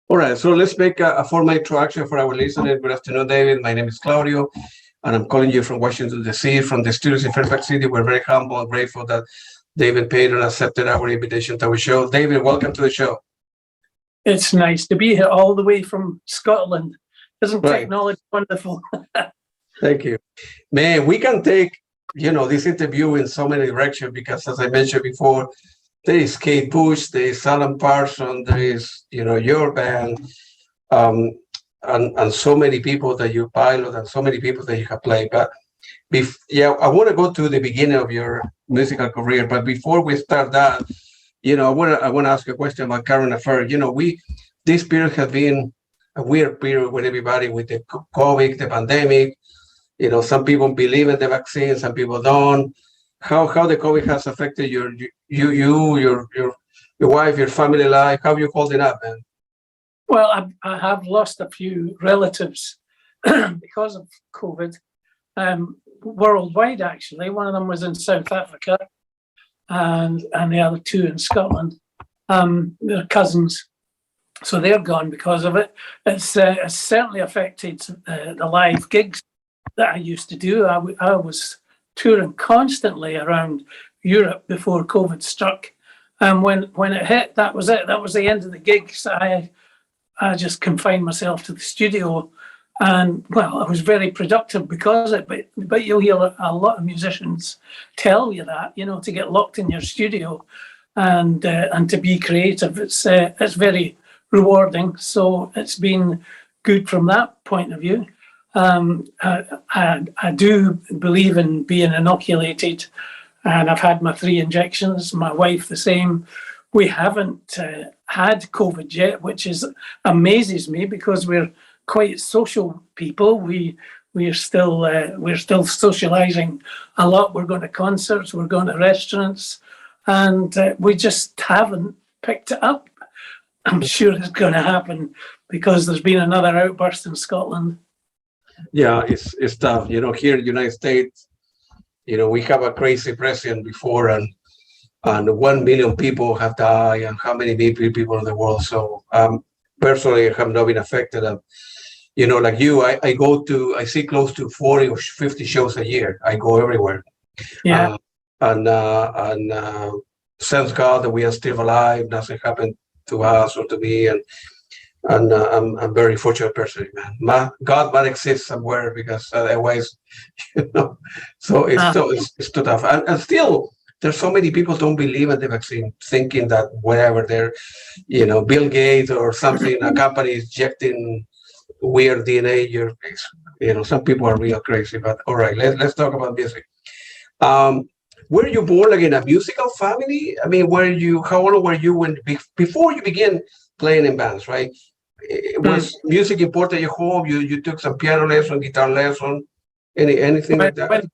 All right, so let's make a formal introduction for our listeners. Good afternoon, David. My name is Claudio, and I'm calling you from Washington, D.C., from the studios in Fairfax City. We're very humble and grateful that David Paton accepted our invitation to our show. David, welcome to the show. It's nice to be here all the way from Scotland. Isn't Right. technology wonderful? Thank you. Man, we can take, this interview in so many directions because, as I mentioned before, there is Kate Bush, there is Alan Parsons, there is, your band, and so many people that you pilot and so many people that you have played. But I want to go to the beginning of your musical career. But before we start that, I want to ask a question about current affairs. This period has been a weird period with everybody, with the COVID, the pandemic. Some people believe in the vaccine, some people don't. How the COVID has affected your wife, your family life? How are you holding up, man? Well, I have lost a few relatives because of COVID, worldwide actually. One of them was in South Africa, and the other two in Scotland. They're cousins, so they're gone because of it. It's certainly affected the live gigs that I used to do. I was touring constantly around Europe before COVID struck, and when it hit, that was it. That was the end of the gigs. I just confined myself to the studio, and well, I was very productive because of it. But you'll hear a lot of musicians tell you that, to get locked in your studio and to be creative. It's very rewarding. So it's been good from that point of view. I do believe in being inoculated, and I've had my 3 injections. My wife the same. We haven't had COVID yet, which amazes me because we're quite social people. We're still socializing a lot. We're going to concerts, we're going to restaurants, and we just haven't picked it up. I'm sure it's going to happen because there's been another outburst in Scotland. Yeah, it's tough. Here in the United States, we have a crazy president before, and 1 million people have died, and how many people in the world. So personally, I have not been affected. Like you, I see close to 40 or 50 shows a year. I go everywhere. Yeah. And thanks God that we are still alive. Nothing happened to us or to me, and I'm very fortunate person, man. God might exist somewhere because otherwise, So it's too tough, and still there's so many people don't believe in the vaccine, thinking that whatever they're, Bill Gates or something, a company is injecting weird DNA. Some people are real crazy. But all right, let's talk about music. Were you born like in a musical family? I mean, how old were you before you began playing in bands, right? Was music important at your home? You took some piano lesson, guitar lesson, anything like that? When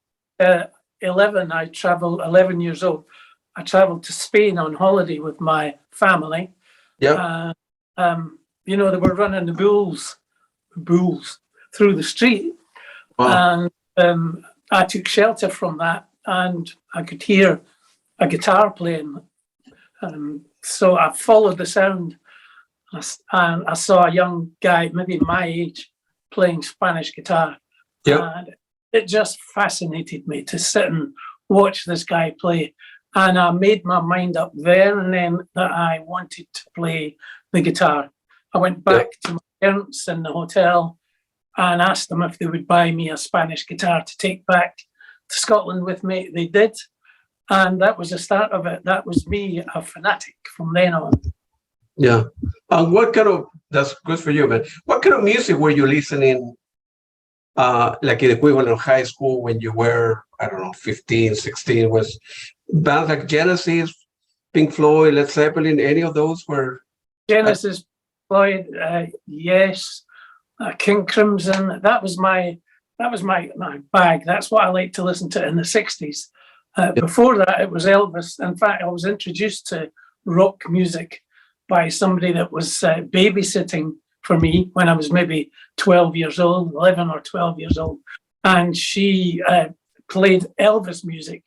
11 years old, I traveled to Spain on holiday with my family. Yeah. They were running the bulls through the street. Wow. And I took shelter from that, and I could hear a guitar playing. So I followed the sound, and I saw a young guy, maybe my age, playing Spanish guitar. Yeah. And it just fascinated me to sit and watch this guy play. And I made my mind up there and then that I wanted to play the guitar. I went back to my parents in the hotel and asked them if they would buy me a Spanish guitar to take back to Scotland with me. They did. And that was the start of it. That was me, a fanatic from then on. Yeah. And that's good for you, man. What kind of music were you listening, like the equivalent of high school when you were, I don't know, 15, 16? Was bands like Genesis, Pink Floyd, Led Zeppelin, any of those were? Genesis, Floyd, yes. King Crimson, that was my bag. That's what I liked to listen to in the 60s. Before that, it was Elvis. In fact, I was introduced to rock music by somebody that was babysitting for me when I was maybe 12 years old, 11 or 12 years old. And she played Elvis music.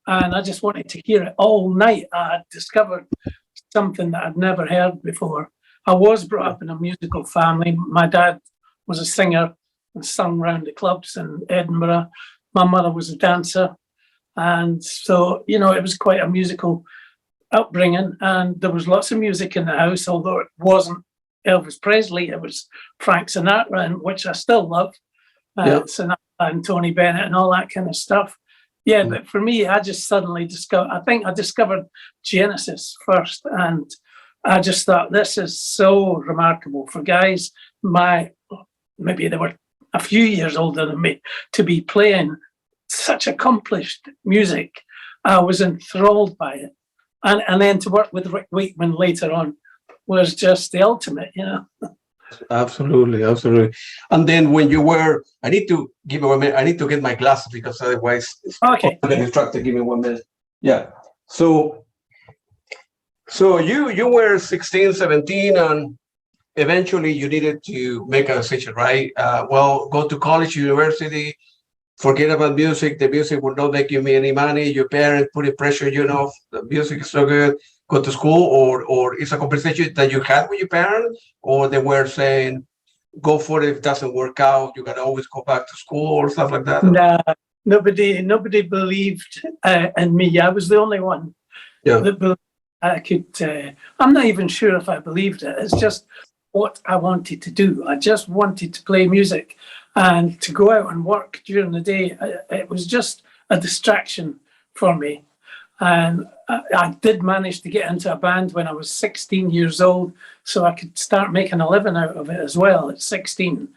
And I just wanted to hear it all night. I had discovered something that I'd never heard before. I was brought up in a musical family. My dad was a singer and sung round the clubs in Edinburgh. My mother was a dancer. And so, you know, it was quite a musical upbringing, and there was lots of music in the house, although it wasn't Elvis Presley, it was Frank Sinatra, and which I still love, Sinatra and Tony Bennett and all that kind of stuff. Yeah, but for me, I just suddenly I discovered Genesis first, and I just thought, this is so remarkable for guys maybe they were a few years older than me to be playing such accomplished music. I was enthralled by it. And then to work with Rick Wakeman later on was just the ultimate, you know. Absolutely, absolutely. And then when you were, I need to give you 1 minute. I need to get my glasses because otherwise it's Okay. distracted. Give me 1 minute. Yeah. So you were 16, 17, and eventually you needed to make a decision, right? Well, go to college, university, forget about music. The music will not make you any money. Your parents put pressure, you know, the music is so good. Go to school, or it's a conversation that you had with your parents, or they were saying, go for it. If it doesn't work out, you gotta always go back to school or stuff like that. Nah, nobody believed in me. I was the only one that believed I could. I'm not even sure if I believed it. It's just what I wanted to do. I just wanted to play music and to go out and work during the day. It was just a distraction for me. And I did manage to get into a band when I was 16 years old, so I could start making a living out of it as well at 16.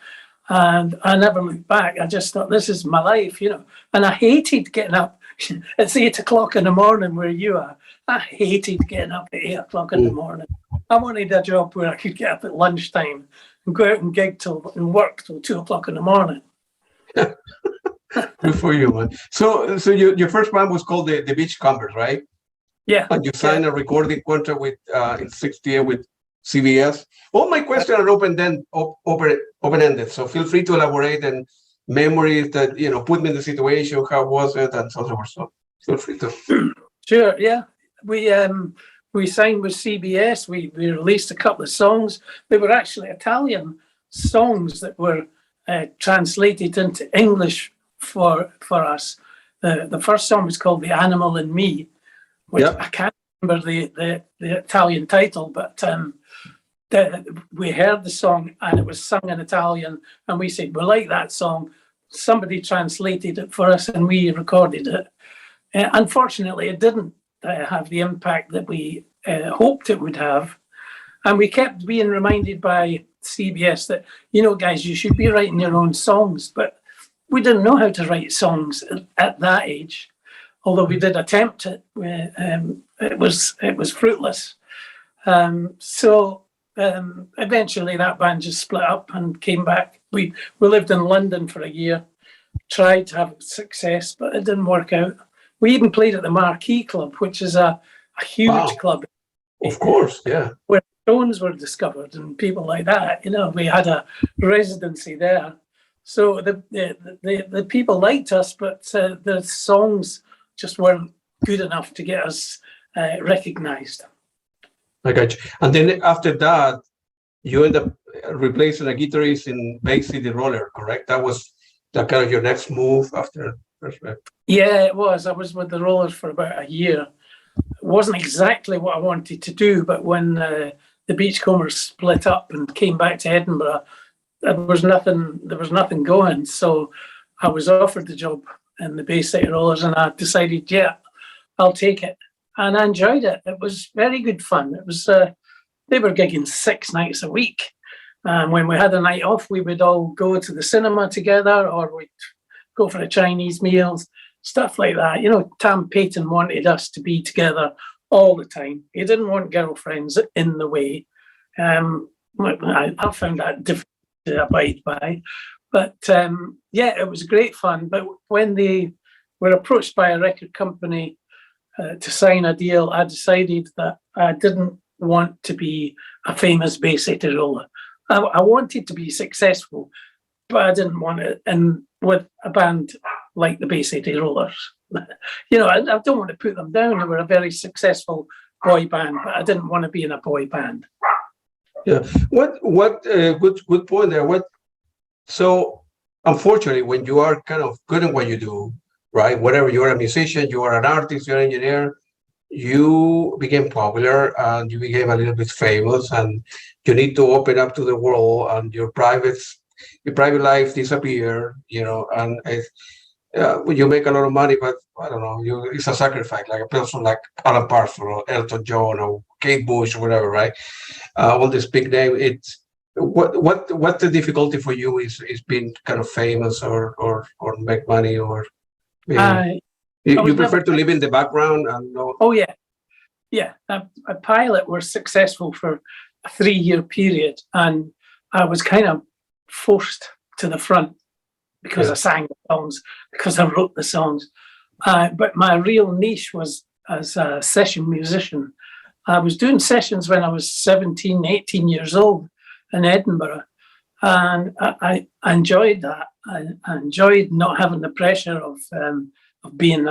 And I never looked back. I just thought, this is my life, you know. And I hated getting up. It's 8 o'clock in the morning where you are. I hated getting up at 8 o'clock in the morning. I wanted a job where I could get up at lunchtime and go out and gig and work till 2 o'clock in the morning. Good for you, man. So your first band was called the Beachcombers, right? Yeah. And you signed a recording contract with in 68 with CBS. All my questions are open-ended. So feel free to elaborate and memories that, you know, put me in the situation, how was it, and so on and so forth. So feel free to. Sure, yeah. We signed with CBS. We released a couple of songs. They were actually Italian songs that were translated into English for us. The first song was called "The Animal in Me," which I can't remember the Italian title, but we heard the song and it was sung in Italian, and we said, we like that song. Somebody translated it for us and we recorded it. Unfortunately, it didn't have the impact that we hoped it would have. And we kept being reminded by CBS that, you know, guys, you should be writing your own songs. But we didn't know how to write songs at that age. Although we did attempt it, it was fruitless. So eventually that band just split up and came back. We lived in London for a year, tried to have success, but it didn't work out. We even played at the Marquee Club, which is a huge club. Of course, yeah. Where Stones were discovered and people like that. You know, we had a residency there. So the people liked us, but the songs just weren't good enough to get us recognized. I got you. And then after that, you end up replacing a guitarist in Bay City Roller, correct? That was that kind of your next move after first rep. Yeah, it was. I was with the Rollers for about a year. It wasn't exactly what I wanted to do, but when the Beachcombers split up and came back to Edinburgh, there was nothing going. So I was offered the job in the Bay City Rollers, and I decided, yeah, I'll take it. And I enjoyed it. It was very good fun. It was they were gigging 6 nights a week. And when we had a night off, we would all go to the cinema together, or we'd go for a Chinese meals, stuff like that. You know, David Paton wanted us to be together all the time. He didn't want girlfriends in the way. I found that difficult to abide by. But yeah, it was great fun. But when they were approached by a record company to sign a deal, I decided that I didn't want to be a famous Bay City Roller. I wanted to be successful, but I didn't want it in with a band like the Bay City Rollers. You know, I don't want to put them down. They were a very successful boy band, but I didn't want to be in a boy band. Yeah. Good point there. So unfortunately, when you are kind of good at what you do, right? Whatever, you're a musician, you are an artist, you're an engineer, you became popular and you became a little bit famous, and you need to open up to the world, and your private life disappear, and you make a lot of money, but I don't know, it's a sacrifice, like a person like Alan Parsons or Elton John or Kate Bush or whatever, right? All this big name. It's what the difficulty for you is being kind of famous or make money, or I you was prefer never. to live in the background and no. Oh yeah, yeah. A pilot were successful for a 3-year period, and I was kind of forced to the front because I Yeah. sang the songs, because I wrote the songs. But my real niche was as a session musician. I was doing sessions when I was 17, 18 years old in Edinburgh. And I enjoyed that. I enjoyed not having the pressure of being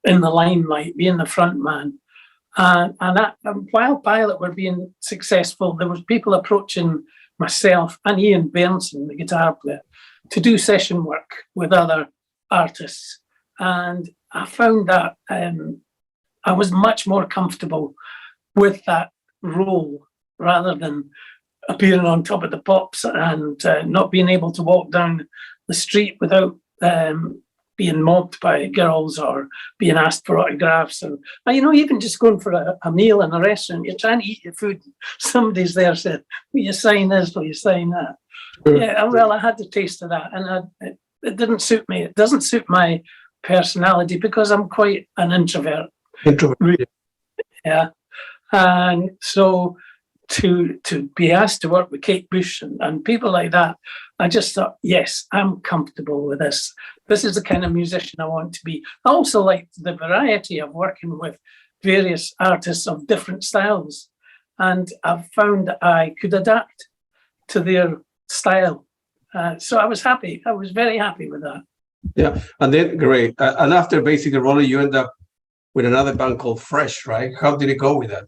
in the limelight, being the front man. And while Pilot were being successful, there was people approaching myself and Ian Benson, the guitar player, to do session work with other artists. And I found that I was much more comfortable with that role rather than appearing on top of the pops and not being able to walk down the street without being mobbed by girls or being asked for autographs. And even just going for a meal in a restaurant, you're trying to eat your food. Somebody's there said, will you sign this? Will you sign that? Sure. Yeah, well, I had the taste of that, and it didn't suit me. It doesn't suit my personality because I'm quite an introvert. Introvert. Yeah. And so to be asked to work with Kate Bush and people like that, I just thought, yes, I'm comfortable with this. This is the kind of musician I want to be. I also liked the variety of working with various artists of different styles. And I've found that I could adapt to their style. So I was happy. I was very happy with that. Yeah, and then great. And after basically rolling, you end up with another band called Fresh, right? How did it go with that?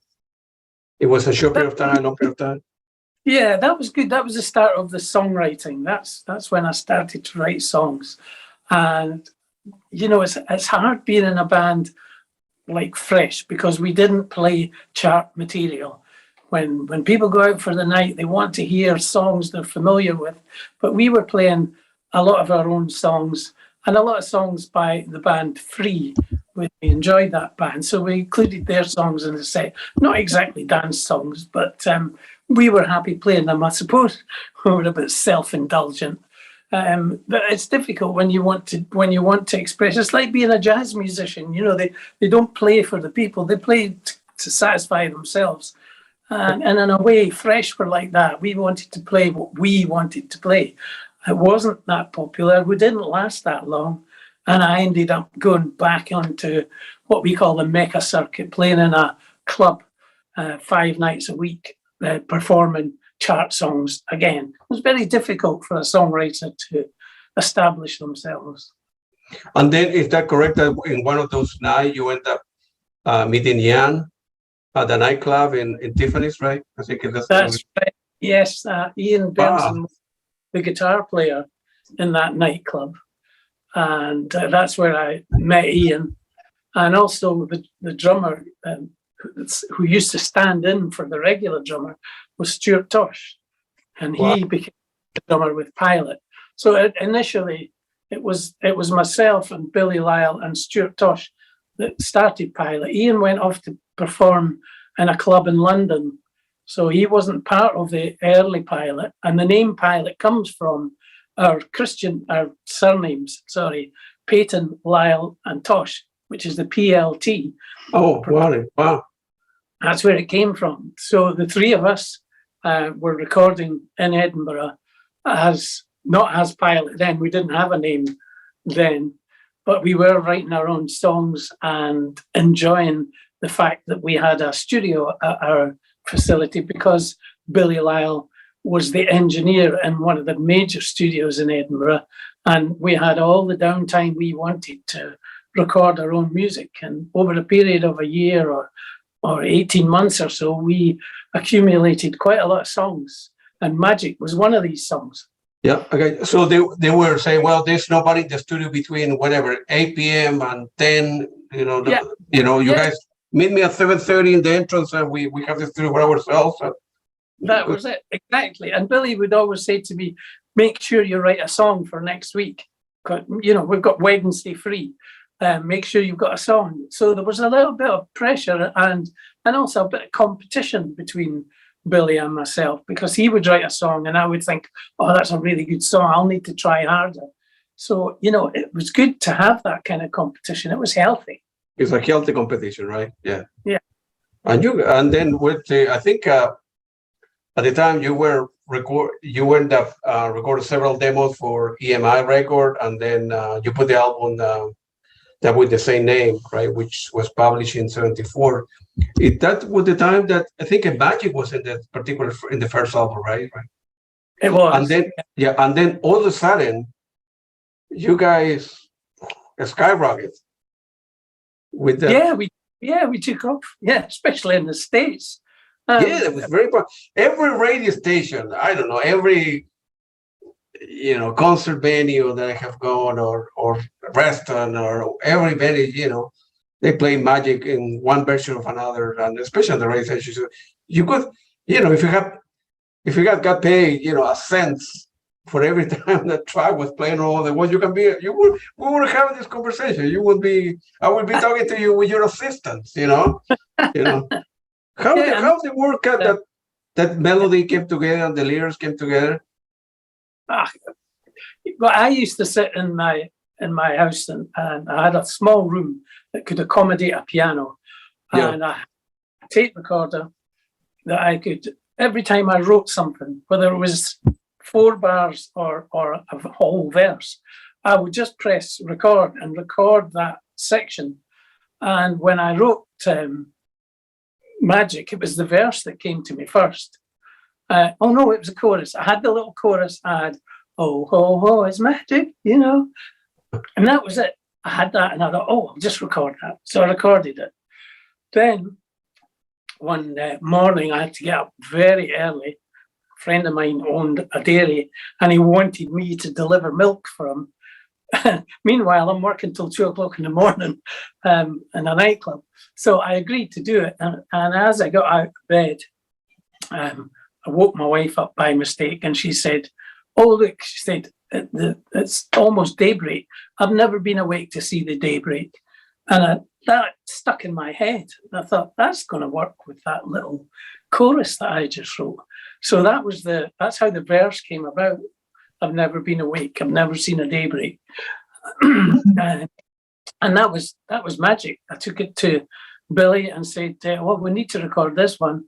It was a short period of time, long period of time. Yeah, that was good. That was the start of the songwriting. That's when I started to write songs. And it's hard being in a band like Fresh because we didn't play chart material. When people go out for the night, they want to hear songs they're familiar with, but we were playing a lot of our own songs and a lot of songs by the band Free. We enjoyed that band, so we included their songs in the set. Not exactly dance songs, but we were happy playing them. I suppose we were a bit self-indulgent. But it's difficult when you want to express. It's like being a jazz musician. They don't play for the people; they play to satisfy themselves. And in a way, Fresh were like that. We wanted to play what we wanted to play. It wasn't that popular. We didn't last that long. And I ended up going back onto what we call the Mecca circuit, playing in a club 5 nights a week, performing chart songs again. It was very difficult for a songwriter to establish themselves. And then, is that correct that in one of those nights you end up meeting Ian at the nightclub in Tiffany's, right? I think That's right. Yes, Ian Benson, the guitar player in that nightclub. And that's where I met Ian. And also the drummer who used to stand in for the regular drummer was Stuart Tosh. And he became the drummer with Pilot. So initially it was myself and Billy Lyle and Stuart Tosh that started Pilot. Ian went off to perform in a club in London. So he wasn't part of the early Pilot. And the name Pilot comes from our surnames, Paton, Lyle, and Tosh, which is the PLT. Oh, wow. That's where it came from. So the three of us were recording in Edinburgh not as Pilot then. We didn't have a name then, but we were writing our own songs and enjoying the fact that we had a studio at our facility because Billy Lyle was the engineer in one of the major studios in Edinburgh, and we had all the downtime we wanted to record our own music. And over a period of a year or 18 months or so, we accumulated quite a lot of songs, and Magic was one of these songs. Yeah. Okay. So they were saying, well, there's nobody in the studio between whatever 8 p.m. and 10. You guys meet me at 7:30 in the entrance, and we have the studio for ourselves. That was it, exactly. And Billy would always say to me, make sure you write a song for next week. We've got Wednesday free. Make sure you've got a song. So there was a little bit of pressure and also a bit of competition between Billy and myself, because he would write a song and I would think, oh, that's a really good song. I'll need to try harder. So, it was good to have that kind of competition. It was healthy. It's a healthy competition, right? Yeah. Yeah. And then I think at the time you ended up recorded several demos for EMI record, and then you put the album that with the same name, right, which was published in '74. That was the time that I think Magic was in the first album, right? It was. And then all of a sudden, you guys skyrocketed with the we took off. Yeah, especially in the States. It was very popular. Every radio station, I don't know, every concert venue that I have gone or restaurant or every venue, they play Magic in one version of another, and especially on the radio stations, you could, if you got paid, a cent for every time that track was playing all the ones we were having this conversation. I would be talking to you with your assistants, How did it work out that melody came together and the lyrics came together? Well, I used to sit in my house and I had a small room that could accommodate a piano and a tape recorder that I could, every time I wrote something, whether it was 4 bars or a whole verse, I would just press record and record that section. And when I wrote Magic, it was the verse that came to me first. It was a chorus. I had the little chorus. I had, oh, ho, ho, it's magic, and that was it. I had that and I thought, I'll just record that. So I recorded it. Then one morning I had to get up very early. A friend of mine owned a dairy and he wanted me to deliver milk for him. Meanwhile, I'm working till 2:00 in the morning in a nightclub. So I agreed to do it. And as I got out of bed, I woke my wife up by mistake and she said, oh, look, she said, it's almost daybreak. I've never been awake to see the daybreak. And that stuck in my head. And I thought, that's going to work with that little chorus that I just wrote. So that's how the verse came about. I've never been awake. I've never seen a daybreak. And that was Magic. I took it to Billy and said, we need to record this one.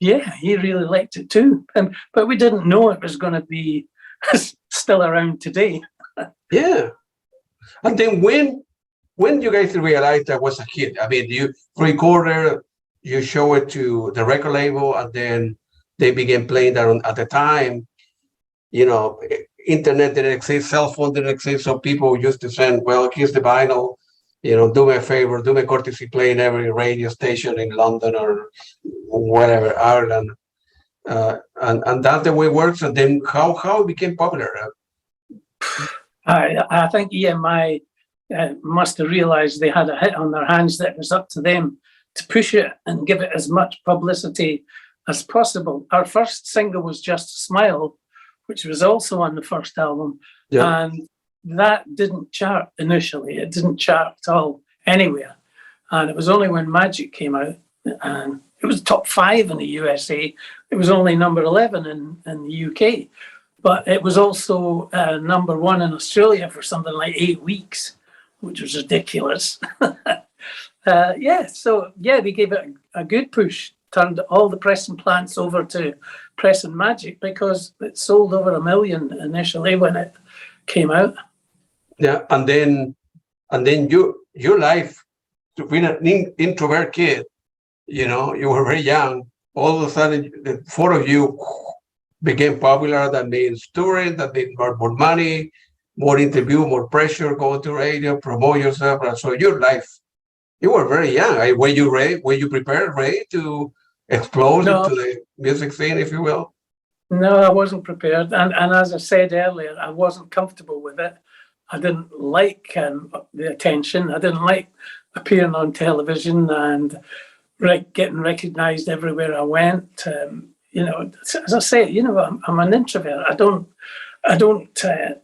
Yeah, he really liked it too. But we didn't know it was going to be still around today. Yeah. And then when you guys realized that was a hit, I mean, you recorded, you show it to the record label, and then they began playing that at the time. Internet didn't exist, cell phone didn't exist, so people used to send, well, here's the vinyl, do me a favor, do me a courtesy, play in every radio station in London or whatever, Ireland. And that's the way it works. And then how it became popular? I think EMI must have realized they had a hit on their hands, that it was up to them to push it and give it as much publicity as possible. Our first single was Just Smile, which was also on the first album. Yeah. And that didn't chart initially. It didn't chart at all anywhere. And it was only when Magic came out, and it was top 5 in the USA. It was only number 11 in the UK. But it was also number 1 in Australia for something like 8 weeks, which was ridiculous. They gave it a good push, turned all the pressing plants over to pressing Magic, because it sold over 1 million initially when it came out. Yeah, and then your life, to be an introvert kid, you were very young. All of a sudden, the 4 of you became popular. That means touring, that means more money, more interview, more pressure, go to radio, promote yourself. And so your life, you were very young. Were you ready? Were you prepared, ready to explode No. into the music scene, if you will? No, I wasn't prepared. And as I said earlier, I wasn't comfortable with it. I didn't like the attention. I didn't like appearing on television and getting recognised everywhere I went. As I say, I'm an introvert. I don't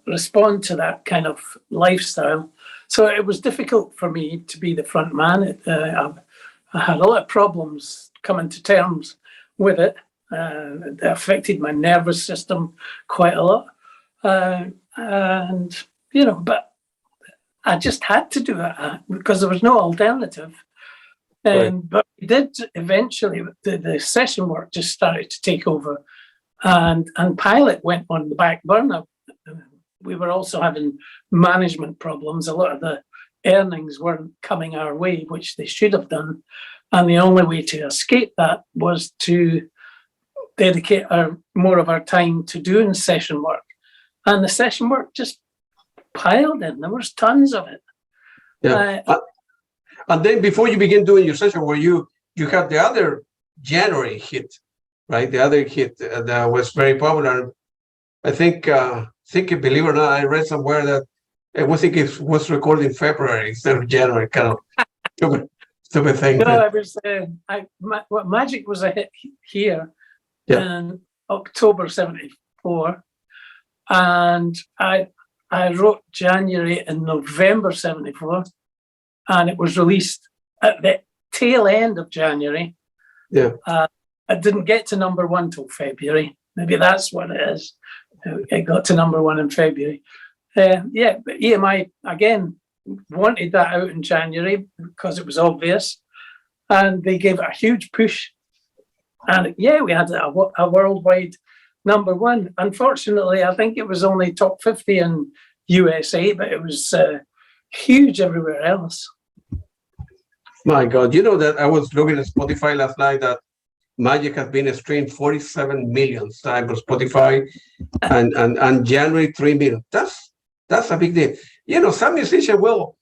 respond to that kind of lifestyle. So it was difficult for me to be the front man. I had a lot of problems coming to terms with it. It affected my nervous system quite a lot. But I just had to do it because there was no alternative. Right. But we did eventually, the session work just started to take over, and Pilot went on the back burner. We were also having management problems. A lot of the earnings weren't coming our way, which they should have done. And the only way to escape that was to dedicate more of our time to doing session work. And the session work just piled in. There was tons of it. Yeah. And then before you begin doing your session, where you had the other January hit, right? The other hit that was very popular. I think, believe it or not, I read somewhere that it was recorded in February instead of January. Kind of stupid thing. No, I was. Magic was a hit here in October '74, and I wrote January in November '74. And it was released at the tail end of January. Yeah. It didn't get to number one till February. Maybe that's what it is. It got to number one in February. But EMI, again, wanted that out in January because it was obvious. And they gave it a huge push. And we had a worldwide number one. Unfortunately, I think it was only top 50 in USA, but it was huge everywhere else. My God, you know that I was looking at Spotify last night that Magic has been streamed 47 million times on Spotify, and January 3 million. That's a big deal. Some musicians will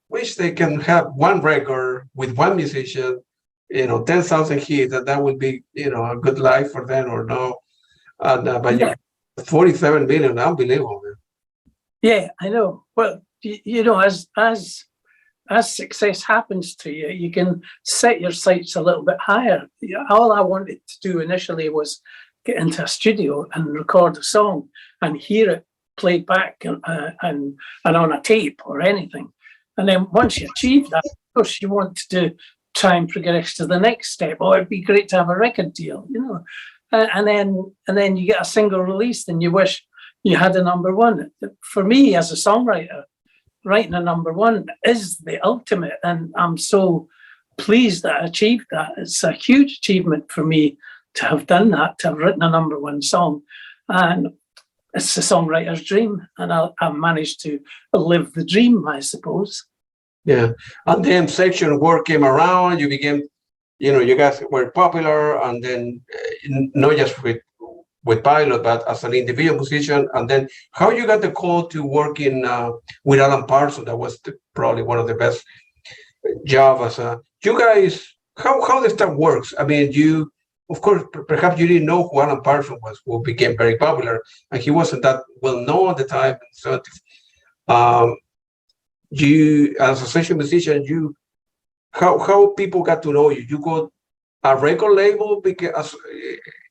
wish they can have one record with one musician, 10,000 hits, that would be a good life for them or no. But 47 million, unbelievable. Man. Yeah, I know. Well, as success happens to you, you can set your sights a little bit higher. All I wanted to do initially was get into a studio and record a song and hear it played back and on a tape or anything. And then once you achieve that, of course, you want to try and progress to the next step. Oh, it'd be great to have a record deal, and then you get a single release and you wish you had a number one. For me, as a songwriter, writing a number one is the ultimate, and I'm so pleased that I achieved that. It's a huge achievement for me to have done that, to have written a number one song, and it's a songwriter's dream, and I managed to live the dream, I suppose. Yeah, and then section work came around. You became, you guys were popular, and then not just with Pilot, but as an individual musician. And then how you got the call to work with Alan Parsons? That was probably one of the best jobs. You guys, how the stuff works? I mean, you, of course, perhaps you didn't know who Alan Parsons was, who became very popular, and he wasn't that well known at the time. So, you, as a session musician, how people got to know you? You got a record label because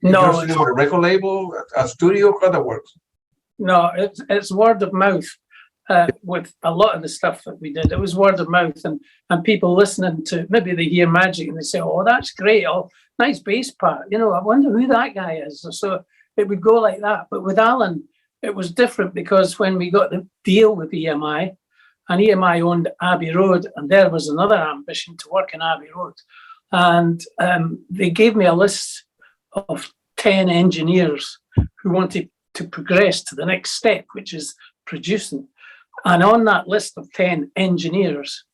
no, it's a record label, a studio. How that works? No, it's word of mouth. With a lot of the stuff that we did, it was word of mouth, and people listening to, maybe they hear Magic and they say, "Oh, that's great! Oh, nice bass part. I wonder who that guy is." So it would go like that. But with Alan, it was different because when we got the deal with EMI, and EMI owned Abbey Road, and there was another ambition to work in Abbey Road. And they gave me a list of 10 engineers who wanted to progress to the next step, which is producing. And on that list of 10 engineers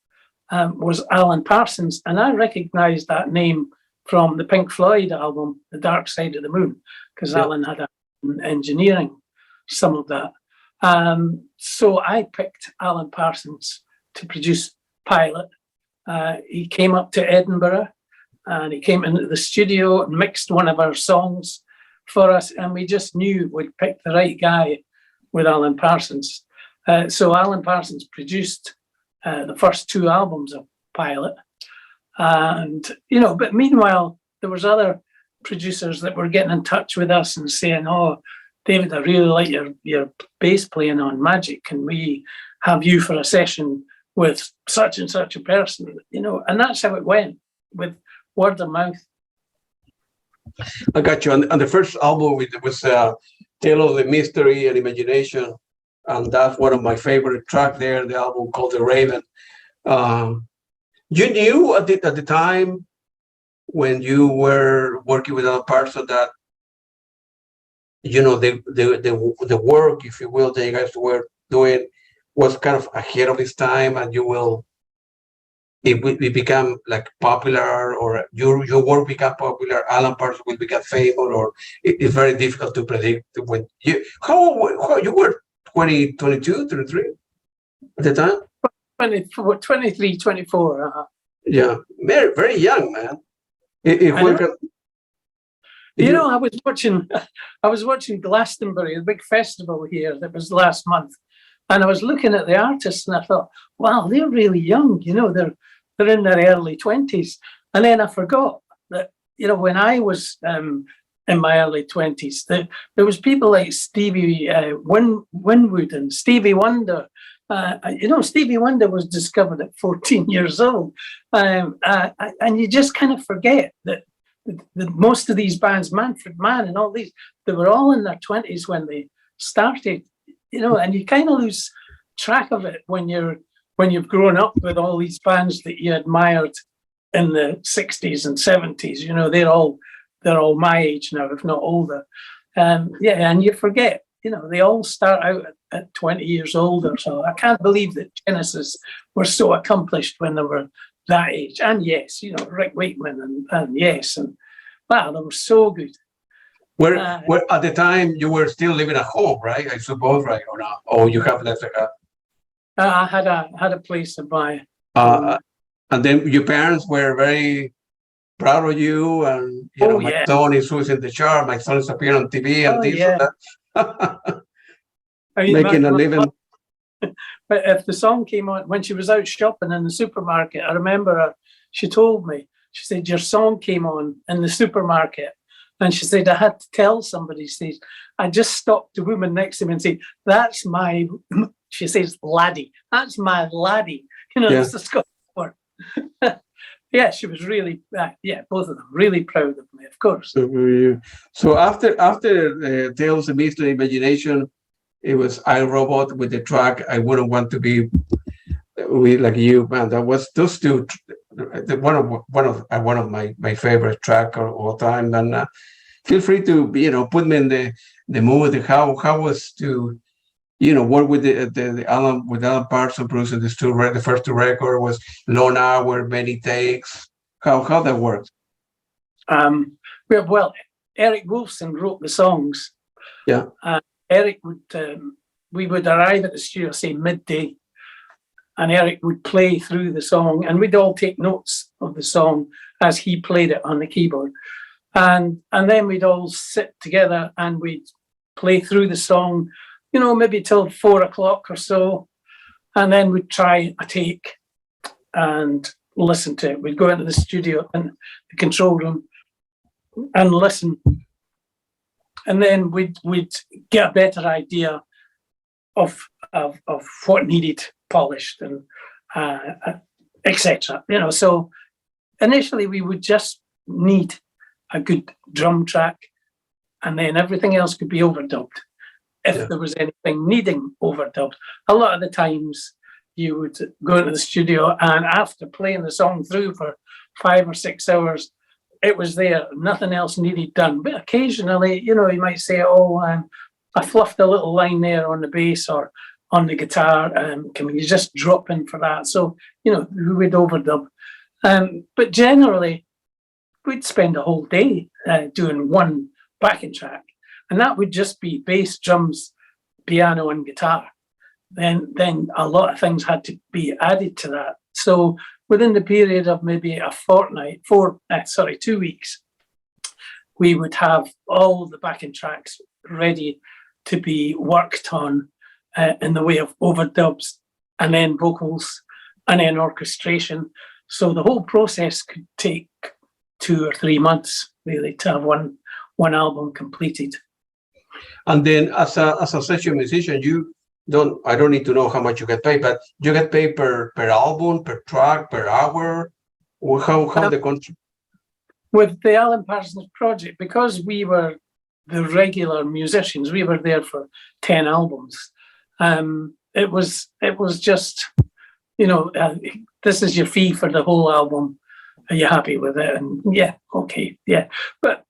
was Alan Parsons. And I recognized that name from the Pink Floyd album, The Dark Side of the Moon, because Alan had engineering some of that. So I picked Alan Parsons to produce Pilot. He came up to Edinburgh and he came into the studio and mixed one of our songs for us, and we just knew we'd picked the right guy with Alan Parsons. So Alan Parsons produced the first 2 albums of Pilot, and but meanwhile there was other producers that were getting in touch with us and saying, "Oh, David, I really like your bass playing on Magic. Can we have you for a session with such and such a person?" And that's how it went, with word of mouth. I got you. On the first album, it was Tale of the Mystery and Imagination, and that's one of my favorite tracks there. The album called The Raven. You knew at the time when you were working with Alan Parsons that the work, if you will, that you guys were doing was kind of ahead of its time, and it become like popular, or your work become popular, Alan Parsons will become famous, or it's very difficult to predict when how you were 20, 22, 23 at the time? 24, 23, 24. Yeah, very, very young, man. If we can, I was watching Glastonbury, the big festival here that was last month, and I was looking at the artists, and I thought, wow, they're really young. They're in their early 20s. And then I forgot that, when I was in my early 20s, there was people like Stevie Winwood and Stevie Wonder. Stevie Wonder was discovered at 14 years old. And you just kind of forget that most of these bands, Manfred Mann and all these, they were all in their 20s when they started, and you kind of lose track of it when you've grown up with all these bands that you admired in the 60s and 70s. They're all my age now, if not older. And you forget, they all start out at 20 years older. So I can't believe that Genesis were so accomplished when they were that age. And yes, Rick Wakeman and yes, and wow, they were so good. Where at the time you were still living at home, right? I suppose, right, or not? Or you have left the house? I had a place to buy. And then your parents were very proud of you, and my son is in the chart. My son is appearing on TV and this and that. Making a living. But if the song came on when she was out shopping in the supermarket, I remember she told me, she said, your song came on in the supermarket. And she said, I had to tell somebody. She says, I just stopped the woman next to me and said, that's my, she says, laddie. That's my laddie. It's the Scottish word. Yeah, she was really, both of them really proud of me, of course. So after Tales of Mystery Imagination, it was iRobot with the track I Wouldn't Want to Be With Like You, man. That was those two, one of my favorite track of all time. And feel free to put me in the mood. How was to work with the Alan Parsons producing the first 2 records, was long hour, many takes. How that works? Well, Eric Wolfson wrote the songs. Yeah. Eric we would arrive at the studio, say midday, and Eric would play through the song, and we'd all take notes of the song as he played it on the keyboard. And then we'd all sit together and we'd play through the song, maybe till 4 o'clock or so. And then we'd try a take and listen to it. We'd go into the studio and the control room and listen. And then we'd get a better idea of what needed polished and etc. So initially we would just need a good drum track, and then everything else could be overdubbed if there was anything needing overdubbed. A lot of the times you would go into the studio, and after playing the song through for 5 or 6 hours, it was there, nothing else needed done. But occasionally, you might say, I fluffed a little line there on the bass or on the guitar, can you just drop in for that? So, we would overdub. But generally, we'd spend a whole day doing one backing track, and that would just be bass, drums, piano, and guitar. Then a lot of things had to be added to that. So within the period of maybe a fortnight, 2 weeks, we would have all the backing tracks ready to be worked on in the way of overdubs and then vocals and then orchestration. So the whole process could take 2 or 3 months really to have one album completed. And then as a session musician, I don't need to know how much you get paid, but you get paid per album, per track, per hour, or how the contract? With the Alan Parsons project, because we were the regular musicians, we were there for 10 albums. It was just, this is your fee for the whole album. Are you happy with it? And yeah, okay, yeah. But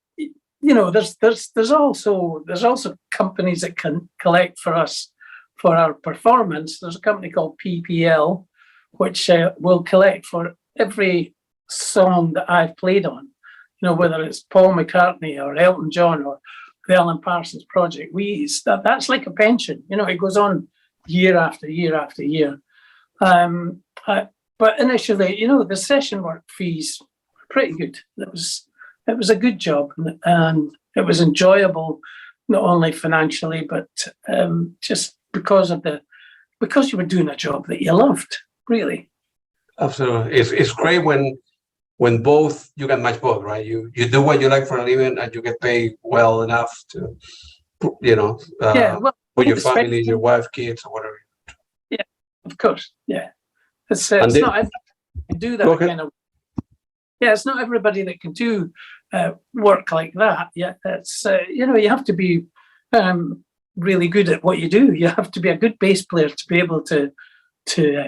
there's also companies that can collect for us for our performance. There's a company called PPL, which will collect for every song that I've played on. Whether it's Paul McCartney or Elton John or the Alan Parsons project, that's like a pension. It goes on year after year after year. But initially, the session work fees were pretty good. It was a good job, and it was enjoyable, not only financially, but just because you were doing a job that you loved, really. Absolutely, it's great when both you can match both, right? You do what you like for a living, and you get paid well enough to, for your family, your wife, kids, or whatever. Yeah, of course. Yeah, it's not everybody can do that kind of. Yeah, it's not everybody that can do work like that. Yeah, it's you have to be really good at what you do. You have to be a good bass player to be able to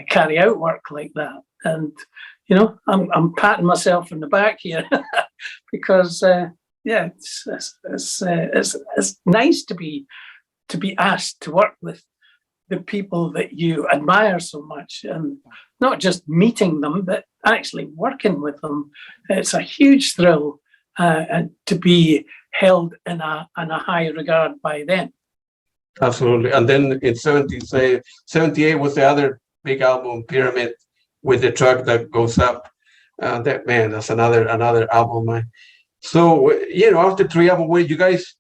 carry out work like that. And I'm patting myself in the back here because it's nice to be asked to work with the people that you admire so much, and not just meeting them, but actually working with them. It's a huge thrill to be held in a high regard by them. Absolutely. And then in 78 was the other big album, Pyramid, with the track that goes up. That's another album, man. So after 3 albums, were you guys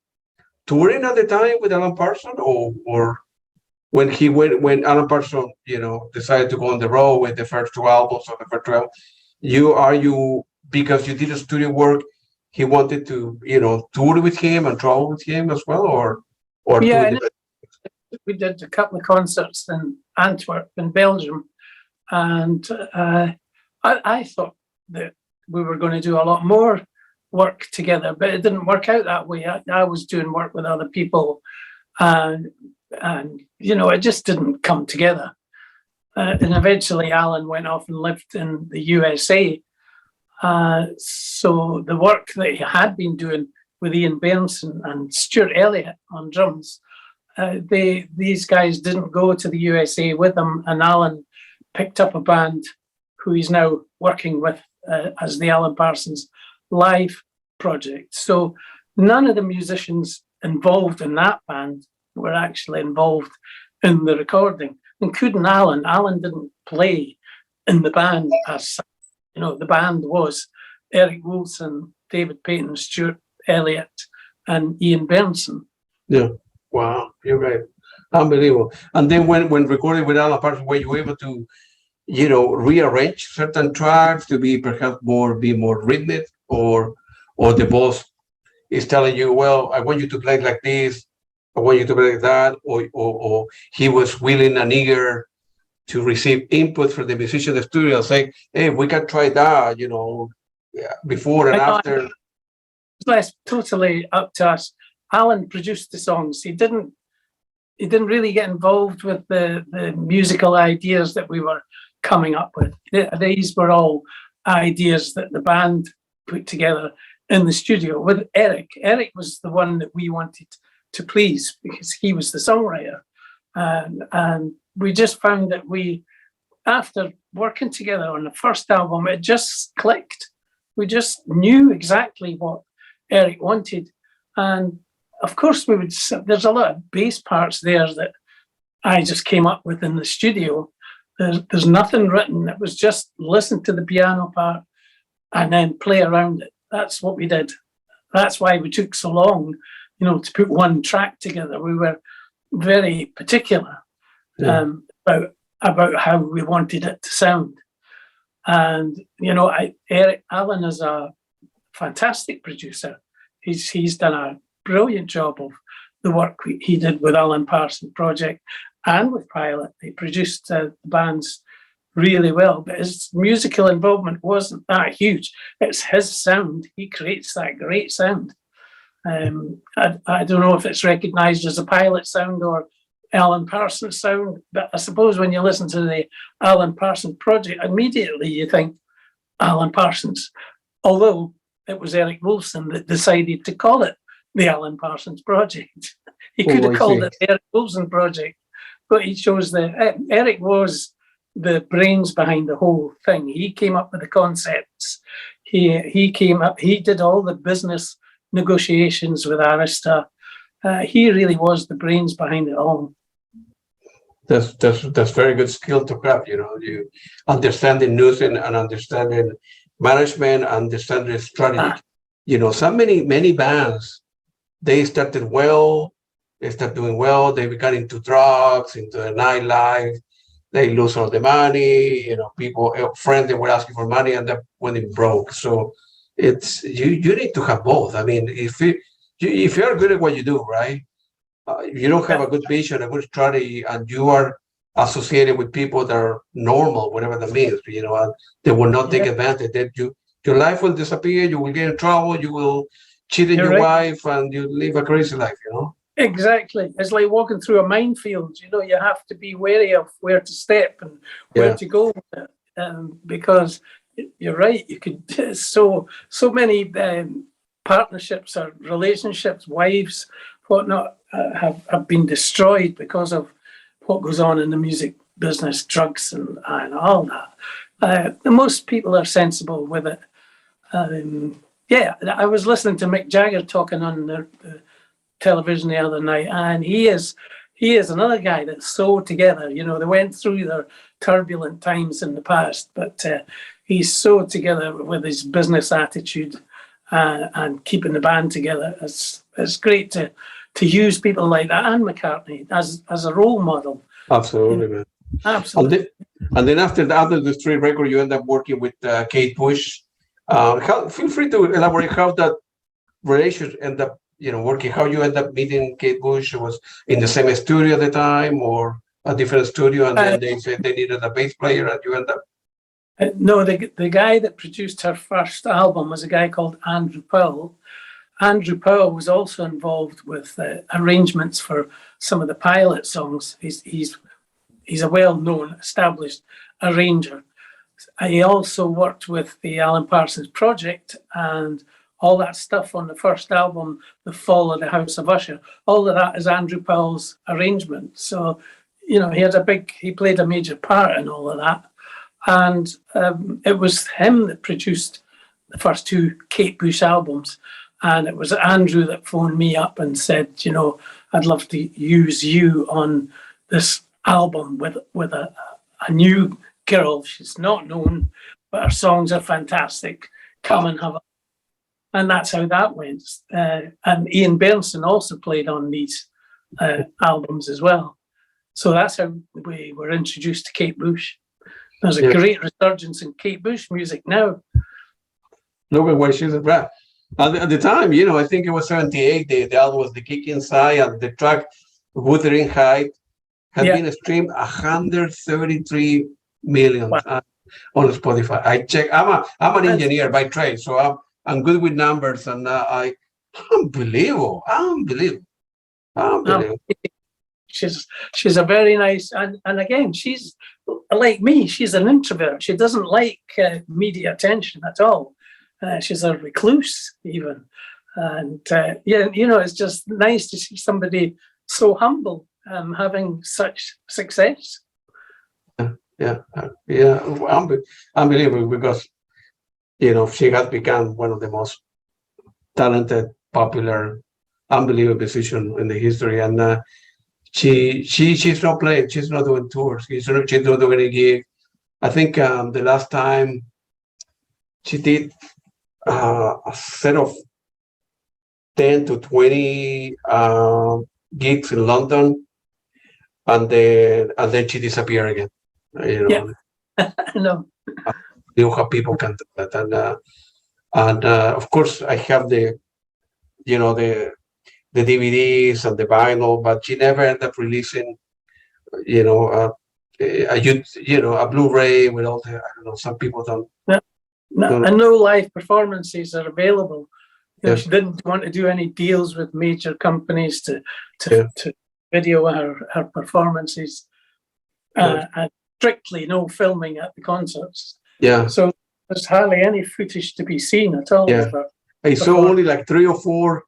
touring at the time with Alan Parsons, or when Alan Parsons decided to go on the road with the first 2 albums or the first 12, because you did a studio work, he wanted to tour with him and travel with him as well, or we did a couple of concerts in Antwerp in Belgium, and I thought that we were going to do a lot more work together, but it didn't work out that way. I was doing work with other people, and it just didn't come together. And eventually Alan went off and lived in the USA. So the work that he had been doing with Ian Benson and Stuart Elliott on drums, these guys didn't go to the USA with him, and Alan picked up a band who he's now working with as the Alan Parsons Live project. So none of the musicians involved in that band were actually involved in the recording, including Alan. Alan didn't play in the band as such. The band was Eric Wilson, David Paton, Stuart Elliott, and Ian Benson. Yeah. Wow, you're right. Unbelievable. And then when recording with Alan Parsons, were you able to, rearrange certain tracks to be perhaps more rhythmic, or the boss is telling you, well, I want you to play like this, I want you to play like that, or he was willing and eager to receive input from the musician in the studio and say, hey, we can try that, before and after. It's totally up to us. Alan produced the songs. He didn't really get involved with the musical ideas that we were coming up with. These were all ideas that the band put together in the studio with Eric. Eric was the one that we wanted to please because he was the songwriter. And we just found that after working together on the first album, it just clicked. We just knew exactly what Eric wanted. And of course, there's a lot of bass parts there that I just came up with in the studio. There's nothing written. It was just listen to the piano part and then play around it. That's what we did. That's why we took so long, to put one track together. We were very particular about how we wanted it to sound. And Alan is a fantastic producer. He's done a brilliant job of the work he did with Alan Parsons Project and with Pilot. They produced the bands really well, but his musical involvement wasn't that huge. It's his sound. He creates that great sound. I don't know if it's recognised as a Pilot sound or Alan Parsons sound, but I suppose when you listen to the Alan Parsons Project, immediately you think Alan Parsons, although it was Eric Wolfson that decided to call it the Alan Parsons Project. He could have called it the Eric Wolfson Project, but he chose Eric was the brains behind the whole thing. He came up with the concepts. He did all the business negotiations with Arista. He really was the brains behind it all. That's very good skill to have. You understanding news and understanding management, understanding strategy. So many bands, they started well, they start doing well, they got into drugs, into the nightlife, they lose all the money. People, friends, they were asking for money and that went in broke. So it's you need to have both. I mean, if you're good at what you do, right? You don't have a good vision, a good strategy, and you are associated with people that are normal, whatever that means, and they will not take advantage. That your life will disappear, you will get in trouble, you will cheat on your wife, and you live a crazy life, Exactly. It's like walking through a minefield. You have to be wary of where to step and where to go, because you're right. You could so many partnerships or relationships, wives, whatnot, have been destroyed because of what goes on in the music business, drugs and all that. Most people are sensible with it. I was listening to Mick Jagger talking on the television the other night, and he is another guy that's so together. They went through their turbulent times in the past, but he's so together with his business attitude and keeping the band together. It's great to use people like that, and McCartney as a role model. Absolutely, man. Absolutely. And then after the street record, you end up working with Kate Bush. Feel free to elaborate how that relationship end up, working. How you end up meeting Kate Bush? It was in the same studio at the time, or a different studio, and then they said they needed a bass player, and you end up. No, the guy that produced her first album was a guy called Andrew Powell. Andrew Powell was also involved with arrangements for some of the Pilot songs. He's a well-known, established arranger. He also worked with the Alan Parsons Project and all that stuff on the first album, The Fall of the House of Usher. All of that is Andrew Powell's arrangement. So, he played a major part in all of that. And it was him that produced the first two Kate Bush albums. And it was Andrew that phoned me up and said, I'd love to use you on this album with a new girl. She's not known, but her songs are fantastic. Come and have a... And that's how that went. And Ian Bernson also played on these albums as well. So that's how we were introduced to Kate Bush. There's a great resurgence in Kate Bush music now. Look at where she's at. Right. At the time, I think it was 78. The album was The Kick Inside, and the track Wuthering Height had been streamed 133 million on Spotify. I check. I'm an engineer by trade, so I'm good with numbers, and unbelievable. She's a very nice, and again, she's like me. She's an introvert. She doesn't like media attention at all. She's a recluse even, and it's just nice to see somebody so humble having such success. Unbelievable, because she has become one of the most talented, popular, unbelievable musicians in the history, and she's not playing. She's not doing tours. She's not doing any gig. I think the last time she did a set of 10 to 20 gigs in London, and then she disappeared again. You know, No. you have people can do that, and of course I have the DVDs and the vinyl, but she never ended up releasing a Blu-ray with all the, I don't know, some people don't. And no live performances are available. You know, Yeah. she didn't want to do any deals with major companies to video her performances, and strictly no filming at the concerts. Yeah. So there's hardly any footage to be seen at all. Yeah. I saw only like 3 or 4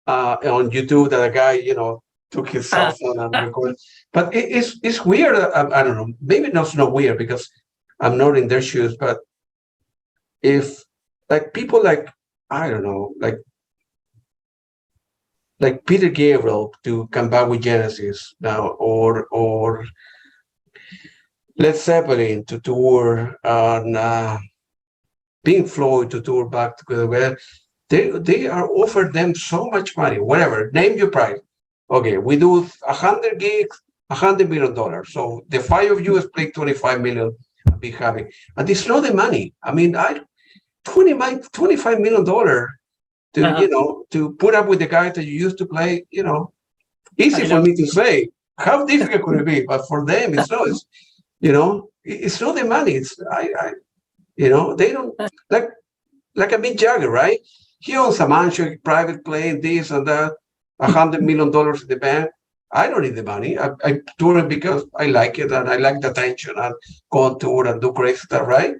on YouTube that a guy, took his cell phone and recorded. But it's weird. I don't know. Maybe it's not weird because I'm not in their shoes. But if like people like, I don't know, like Peter Gabriel to come back with Genesis now, or Led Zeppelin to tour, and Pink Floyd to tour back together, they are offered them so much money, whatever, name your price. Okay, we do 100 gigs, $100 million. So the 5 of you split 25 million and be happy. And it's not the money. I mean, $25 million to to put up with the guy that you used to play, easy for me to say. How difficult could it be? But for them, it's not. It's not the money. It's they don't like a Mick Jagger, right? He owns a mansion, private plane, this and that, $100 million in the bank. I don't need the money. I tour it because I like it and I like the attention and go on tour and do crazy stuff, right?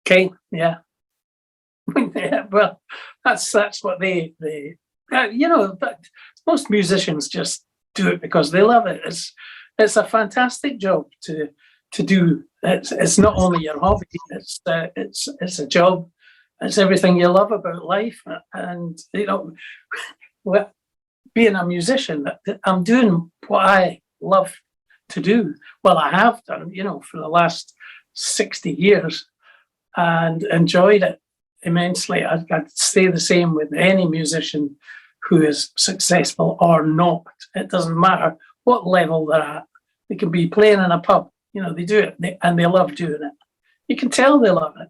Okay, yeah. Yeah, well, that's what they but most musicians just do it because they love it. It's a fantastic job to do. It's not only your hobby. It's a job. It's everything you love about life. And being a musician, I'm doing what I love to do. Well, I have done, for the last 60 years, and enjoyed it immensely. I'd say the same with any musician who is successful or not. It doesn't matter what level they're at. They can be playing in a pub. They do it, and they love doing it. You can tell they love it.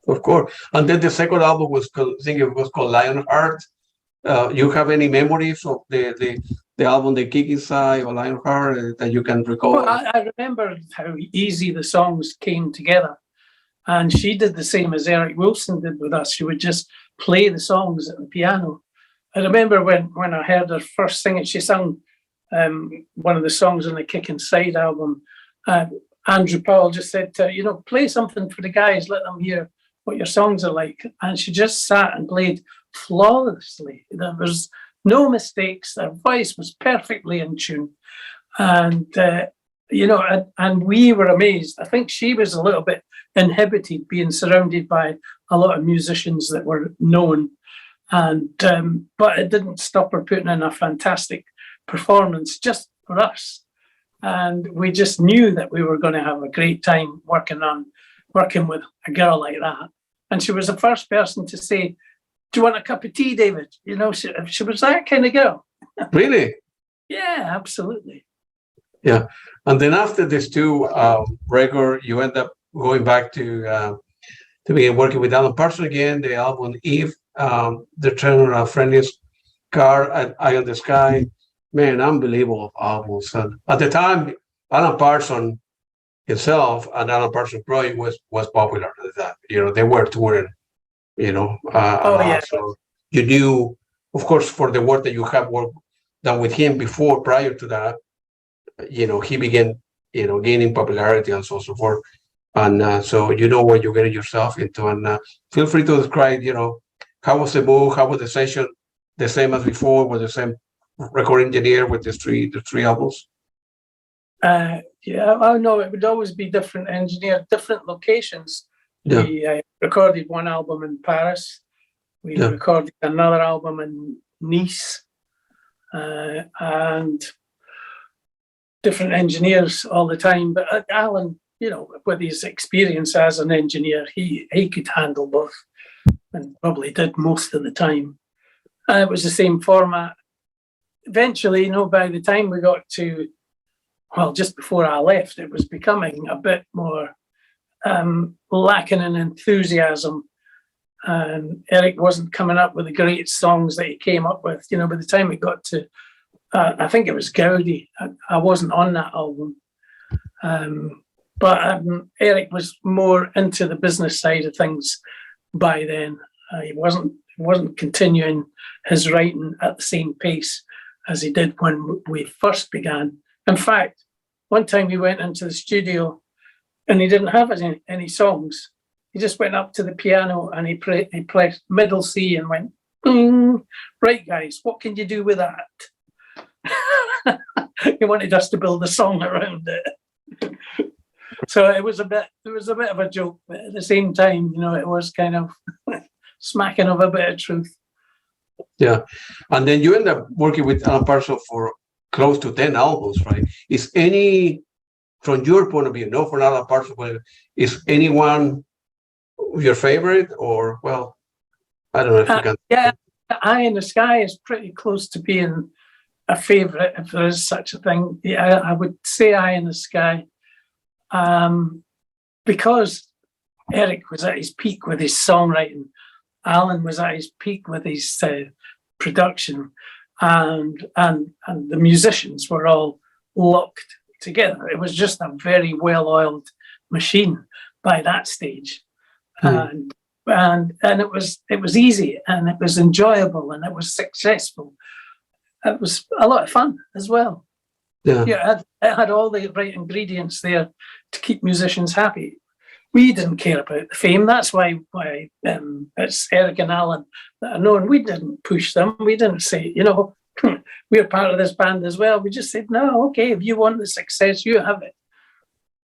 Of course. And then the second album was called Lionheart. You have any memories of the album, The Kick Inside or Lionheart, that you can recall? Well, I remember how easy the songs came together. And she did the same as Eric Wilson did with us. She would just play the songs at the piano. I remember when I heard her first sing it, she sung one of the songs on the Kick Inside album. Andrew Powell just said to her, play something for the guys, let them hear what your songs are like. And she just sat and played flawlessly. There was no mistakes. Her voice was perfectly in tune. And, and we were amazed. I think she was a little bit inhibited being surrounded by a lot of musicians that were known. And but it didn't stop her putting in a fantastic performance just for us. And we just knew that we were going to have a great time working with a girl like that. And she was the first person to say, "Do you want a cup of tea, David?" She was that kind of girl. Really? Yeah, absolutely. Yeah. And then after this 2 record, you end up going back to begin working with Alan Parsons again, the album Eve, the Turner and Friendliest Car and Eye on the Sky. Man, unbelievable albums. And at the time, Alan Parsons himself and Alan Parsons Project was popular at the time. They were touring, Yeah. So you knew, of course, for the work that you have done with him before, prior to that, he began, gaining popularity and so forth. And so you know what you're getting yourself into. And feel free to describe, how was the move, how was the session, the same as before, with the same record engineer with the three albums? Yeah, I know it would always be different engineer, different locations. Yeah. We recorded one album in Paris. We recorded another album in Nice. And different engineers all the time. But Alan, you know, with his experience as an engineer, he could handle both, and probably did most of the time. And it was the same format. Eventually, you know, by the time we got to, well, just before I left, it was becoming a bit more lacking in enthusiasm. And Eric wasn't coming up with the great songs that he came up with. You know, by the time it got to, I think it was Gaudi, I wasn't on that album. But Eric was more into the business side of things by then. He wasn't continuing his writing at the same pace as he did when we first began. In fact, one time he went into the studio and he didn't have any songs. He just went up to the piano and he pressed middle C and went, "Bing. Right, guys, what can you do with that?" He wanted us to build a song around it. So it was a bit of a joke, but at the same time, you know, it was kind of smacking of a bit of truth. Yeah. And then you end up working with Alan Parsons for close to 10 albums, right? Is any, from your point of view, no, for Alan Parsons, is anyone your favorite? Or, well, I don't know if you can. Yeah, Eye in the Sky is pretty close to being a favorite, if there is such a thing. Yeah, I would say Eye in the Sky. Because Eric was at his peak with his songwriting, Alan was at his peak with his production, and the musicians were all locked together. It was just a very well-oiled machine by that stage, and it was easy, and it was enjoyable, and it was successful. It was a lot of fun as well. Yeah, it had all the right ingredients there to keep musicians happy. We didn't care about the fame. That's why it's Eric and Alan that are known. We didn't push them. We didn't say, you know, we're part of this band as well. We just said, no, okay, if you want the success, you have it.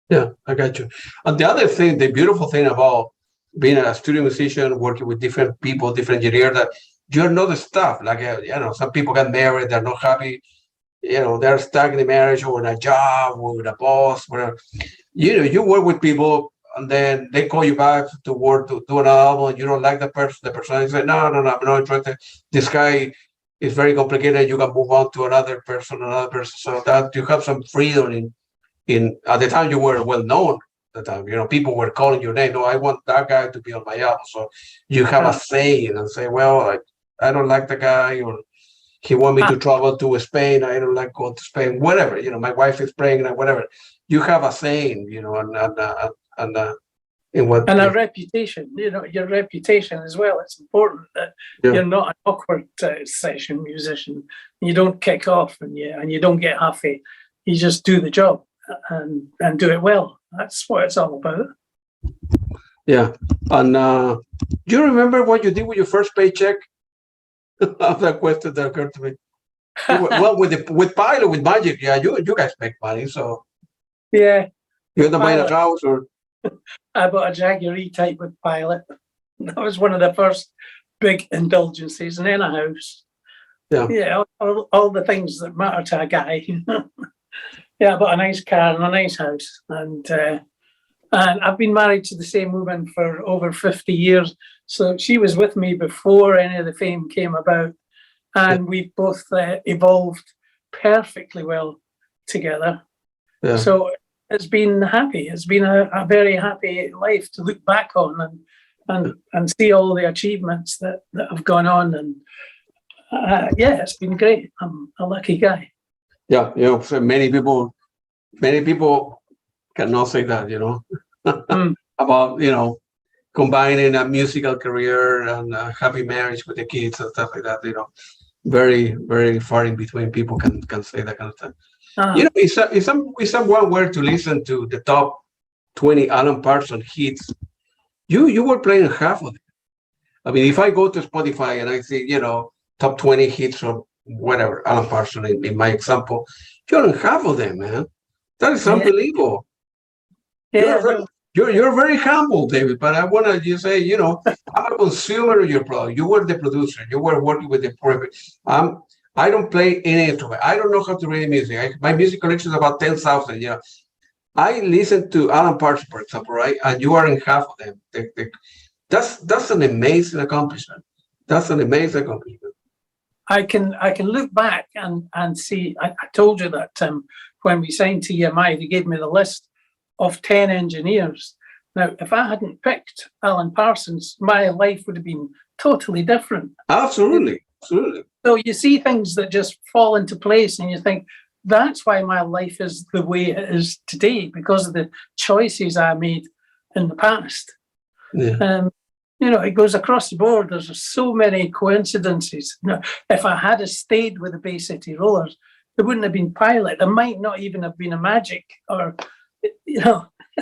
Yeah, I got you. And the other thing, the beautiful thing about being a studio musician, working with different people, different engineers, that you know the stuff. Like, you know, some people get married, they're not happy. You know, they're stuck in a marriage or in a job or with a boss, whatever. You know, you work with people and then they call you back to work to do an album and you don't like the person you say, no, I'm not interested. This guy is very complicated. You can move on to another person. So that you have some freedom in at the time you were well known at the time, you know, people were calling your name. No, I want that guy to be on my album. So you have a say and say, well, I don't like the guy, or he want me to travel to Spain. I don't like going to Spain, whatever, you know, my wife is pregnant, whatever. You have a saying, you know, and in what. And a reputation, you know, your reputation as well. It's important that you're not an awkward session musician. You don't kick off and you don't get huffy. You just do the job and do it well. That's what it's all about. Yeah. And do you remember what you did with your first paycheck? That question that occurred to me. Well, with Pilot, with Magic, yeah, you guys make money, so yeah. You end up buying a house, or I bought a Jaguar E-Type with Pilot. That was one of the first big indulgences, and then a house. Yeah, all the things that matter to a guy. Yeah, I bought a nice car and a nice house, and I've been married to the same woman for over 50 years. So she was with me before any of the fame came about, and we both evolved perfectly well together. Yeah. So it's been happy. It's been a very happy life to look back on and see all the achievements that have gone on. And yeah, it's been great. I'm a lucky guy. Yeah, you know, so many people cannot say that, you know, about, you know, combining a musical career and a happy marriage with the kids and stuff like that, you know, very, very far in between people can say that kind of thing. You know, if someone were to listen to the top 20 Alan Parsons hits, you were playing half of it. I mean, if I go to Spotify and I see, you know, top 20 hits or whatever, Alan Parsons in my example, you're on half of them, man. That is unbelievable. Yeah. You're very humble, David, but I want to just say, you know, I'm a consumer of your product. You were the producer. You were working with the product. I'm I don't play any instrument. I don't know how to read music. My music collection is about 10,000. I listen to Alan Parsons, for example, right? And you are in half of them. That's an amazing accomplishment. That's an amazing accomplishment. I can look back and see. I told you that when we signed to EMI, they gave me the list of 10 engineers. Now, if I hadn't picked Alan Parsons, my life would have been totally different. Absolutely, absolutely. So you see things that just fall into place, and you think that's why my life is the way it is today, because of the choices I made in the past. Yeah. It goes across the board. There's so many coincidences. If I had stayed with the Bay City Rollers, there wouldn't have been Pilot. There might not even have been a Magic, or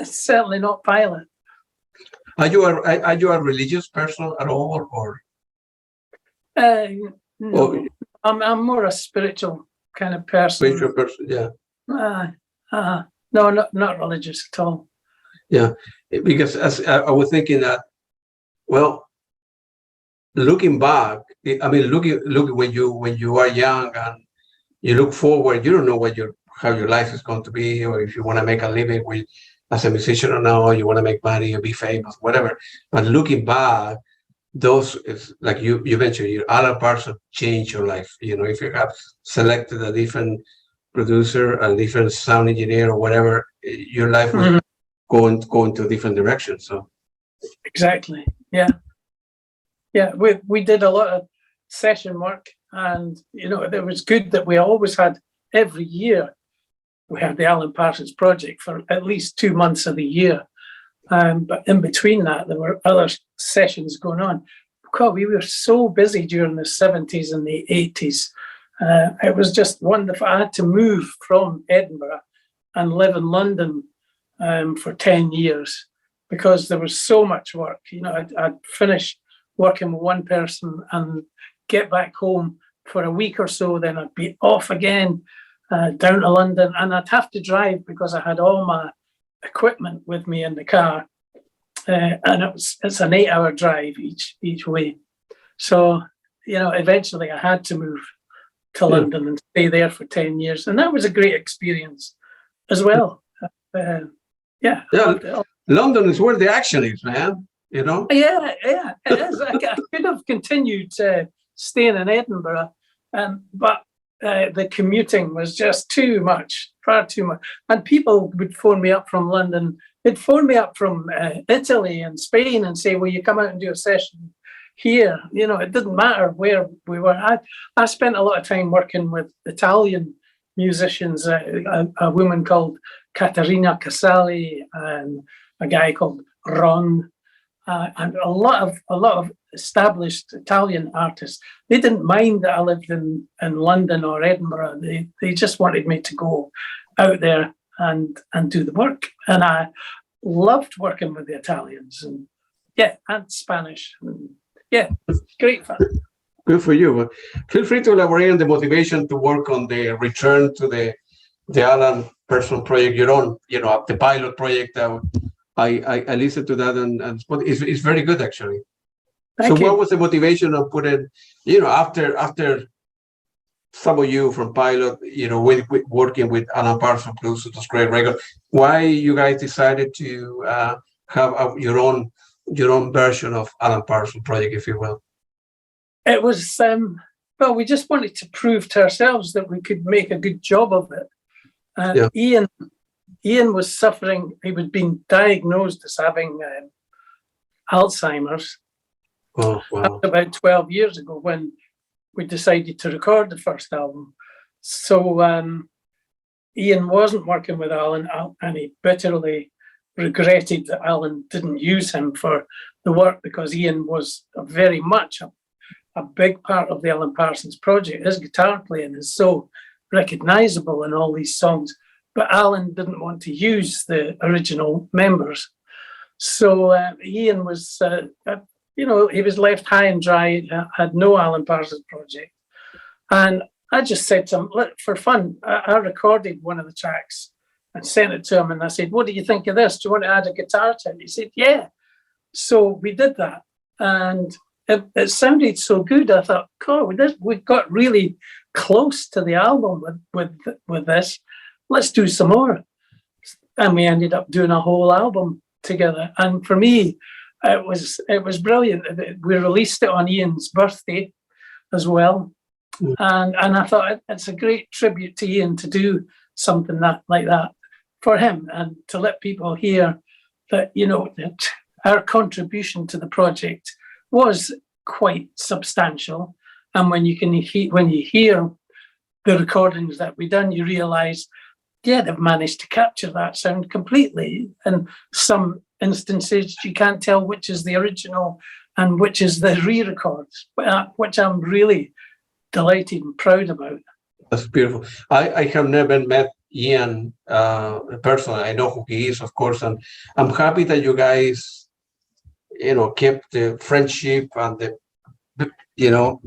certainly not Pilot. Are you a religious person at all, or? No, I'm more a spiritual kind of person. Spiritual person, yeah. No, not religious at all. Yeah, because as I was thinking that, well, looking back, I mean, look when you are young and you look forward, you don't know how your life is going to be, or if you want to make a living as a musician or not, or you want to make money or be famous, whatever. But looking back, those is like you mentioned, your Alan Parsons changed your life. If you have selected a different producer, a different sound engineer, or whatever, your life will go into a different direction. So exactly, yeah. We did a lot of session work, and it was good that we always had, every year we had the Alan Parsons project for at least 2 months of the year. But in between that, there were other sessions going on. God, we were so busy during the 70s and the 80s. It was just wonderful. I had to move from Edinburgh and live in London for 10 years because there was so much work. I'd finish working with one person and get back home for a week or so, then I'd be off again down to London, and I'd have to drive because I had all my equipment with me in the car, and it's an 8-hour drive each way. So eventually I had to move to London and stay there for 10 years, and that was a great experience as well. London is where the action is, man. Yeah, it is. I could have continued staying in Edinburgh, but the commuting was just too much, far too much. And people would phone me up from London. They'd phone me up from Italy and Spain and say, will you come out and do a session here? It didn't matter where we were. I spent a lot of time working with Italian musicians, a woman called Caterina Casali and a guy called Ron. And a lot of established Italian artists. They didn't mind that I lived in London or Edinburgh. They just wanted me to go out there and do the work. And I loved working with the Italians and Spanish. And, great fun. Good for you. Feel free to elaborate on the motivation to work on the return to the Alan Parsons project, your own, the pilot project. I listened to that and it's very good actually. Thank you. What was the motivation of putting, after some of you from Pilot, with working with Alan Parsons Blues, it was great record. Why you guys decided to have your own version of Alan Parsons project, if you will? It was we just wanted to prove to ourselves that we could make a good job of it. Ian was suffering. He was being diagnosed as having Alzheimer's. Oh, wow. That was about 12 years ago when we decided to record the first album. So Ian wasn't working with Alan, and he bitterly regretted that Alan didn't use him for the work, because Ian was very much a big part of the Alan Parsons project. His guitar playing is so recognizable in all these songs. But Alan didn't want to use the original members. So Ian was, he was left high and dry, had no Alan Parsons project. And I just said to him, look, for fun, I recorded one of the tracks and sent it to him. And I said, what do you think of this? Do you want to add a guitar to it? He said, yeah. So we did that. And it sounded so good. I thought, God, we got really close to the album with this. Let's do some more. And we ended up doing a whole album together. And for me, it was brilliant. We released it on Ian's birthday as well. And I thought it's a great tribute to Ian to do something like that for him, and to let people hear that, that our contribution to the project was quite substantial. And when you hear the recordings that we done, you realise, they've managed to capture that sound completely. And some instances you can't tell which is the original and which is the re-records, which I'm really delighted and proud about. That's beautiful. I have never met Ian personally. I know who he is, of course, and I'm happy that you guys, kept the friendship and the,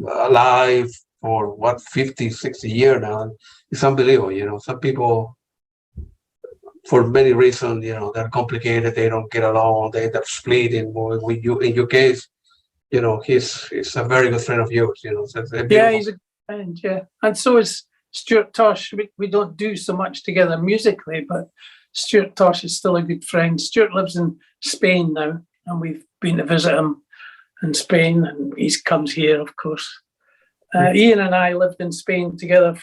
alive for 50, 60 years now. It's unbelievable. Some people, for many reasons, they're complicated. They don't get along. They end up splitting. With you, in your case, he's a very good friend of yours. So he's a good friend. Yeah, and so is Stuart Tosh. We don't do so much together musically, but Stuart Tosh is still a good friend. Stuart lives in Spain now, and we've been to visit him in Spain, and he comes here, of course. Ian and I lived in Spain together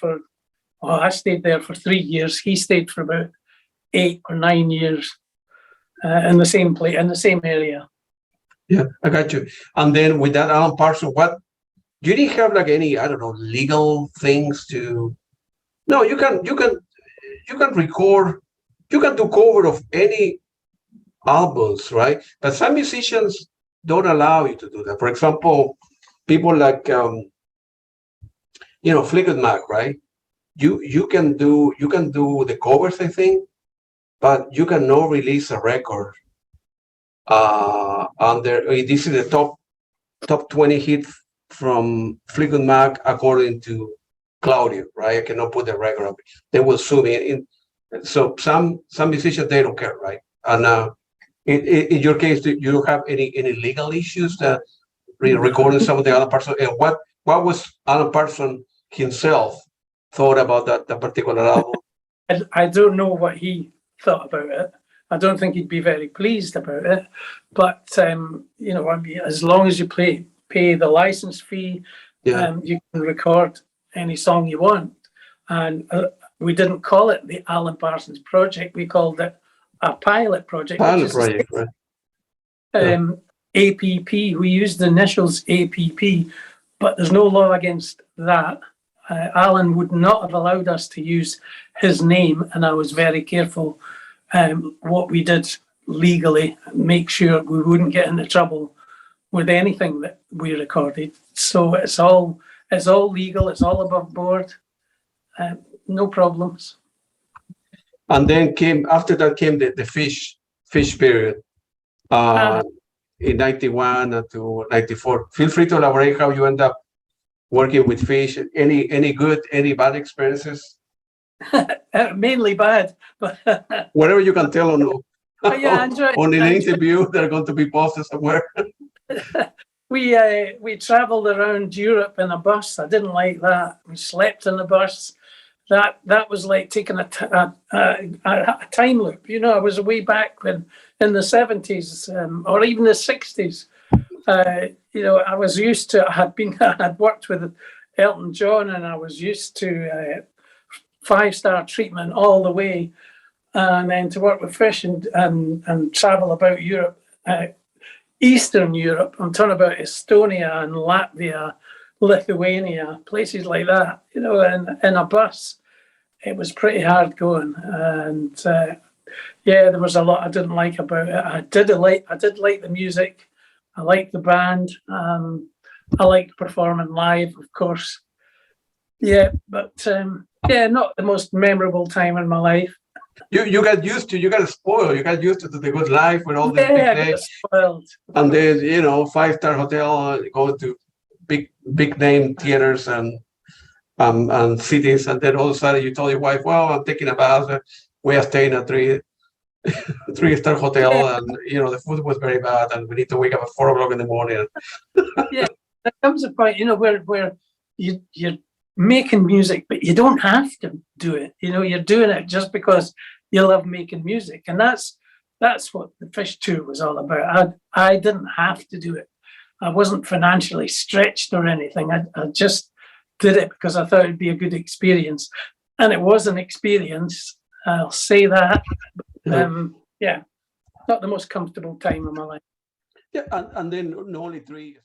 I stayed there for 3 years. He stayed for about 8 or 9 years in the same place, in the same area. Yeah, I got you. And then with that Alan Parsons, you didn't have any, I don't know, legal things to? No, you can record, you can do cover of any albums, right? But some musicians don't allow you to do that. For example, people like Fleetwood Mac, right? You can do the covers, I think, but you cannot release a record this is the top 20 hit from Fleetwood Mac according to Claudio, right? I cannot put the record up. They will sue me. So some musicians, they don't care, right? And in your case, do you have any legal issues that recording some of the Alan Parsons? And what was Alan Parsons himself thought about that particular album? I don't know what he thought about it. I don't think he'd be very pleased about it. But as long as you pay the license fee, you can record any song you want. And we didn't call it the Alan Parsons Project. We called it a pilot project. Right. APP. We used the initials APP, but there's no law against that. Alan would not have allowed us to use his name, and I was very careful what we did legally, make sure we wouldn't get into trouble with anything that we recorded. So it's all legal, it's all above board, no problems. And then after that came the fish period in 91 to 94. Feel free to elaborate how you end up working with Fish. Any good, any bad experiences? Mainly bad, but whatever you can tell on an interview that are going to be posted somewhere. We traveled around Europe in a bus. I didn't like that. We slept in the bus. That was like taking a time loop. I was way back when in the 70s or even the 60s. I was used to. I'd worked with Elton John, and I was used to 5-star treatment all the way, and then to work with Fish and travel about Europe, Eastern Europe. I'm talking about Estonia and Latvia, Lithuania, places like that. In a bus, it was pretty hard going, and there was a lot I didn't like about it. I did like the music. I liked the band. I liked performing live, of course. Yeah, but not the most memorable time in my life. You got used to, you got spoiled, you got used to the good life with all the big names. Spoiled. And then 5-star hotel, go to big name theaters and cities, and then all of a sudden you told your wife, well, I'm taking a bath, we are staying at 3 3-star hotel, and the food was very bad, and we need to wake up at 4 o'clock in the morning. Yeah, there comes a point, where you're making music, but you don't have to do it. You're doing it just because you love making music, and that's what the Fish tour was all about. I didn't have to do it. I wasn't financially stretched or anything. I just did it because I thought it'd be a good experience, and it was an experience. I'll say that. Yeah, not the most comfortable time of my life. Yeah, and then only 3